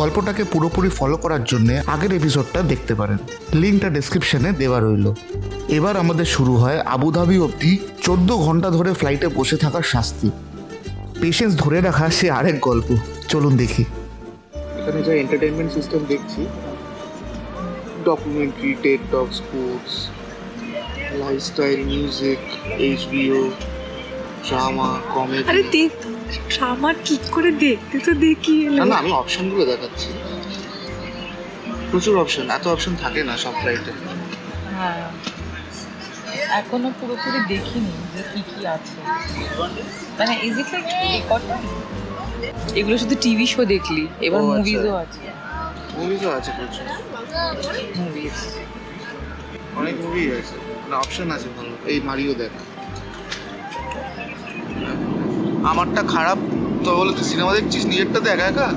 গল্পটাকে পুরোপুরি ফলো করার জন্য আগের এপিসোডটা দেখতে পারেন, লিঙ্কটা ডেসক্রিপশনে দেওয়া রইল। এবার আমাদের শুরু হয় আবুধাবি অবধি 14 ঘন্টা ধরে ফ্লাইটে বসে থাকার শাস্তি। পেশেন্স ধরে রাখা সে আরেক গল্প, চলুন দেখি। এখানে যা এন্টারটেনমেন্ট সিস্টেম দেখছি, documentary, tech talk, sports, lifestyle, music, HBO, drama, comedy. আরে দেখ, ড্রামা ঠিক করে দেখতে তো দেখি না না, আমি অপশনগুলো দেখাচ্ছি। প্রচুর অপশন, এত অপশন থাকে না সব ফ্লাইটে। হ্যাঁ, এখনো পুরোপুরি দেখিনি যে কি কি আছে। মানে ইজ ইট লাইক রেকর্ড? এগুলো শুধু টিভি শো দেখলি, এবার ও, আচ্ছা। মুভিজও আছে। মুভিজও আছে প্রচুর, মুভিজ অনেক মুভি আছে, মানে অপশন আছে ভালো। এই মারিও দেখ। আমারটা খারাপ তো বলে তুই সিনেমা দেখছিস নিজেরটা দেখ একা।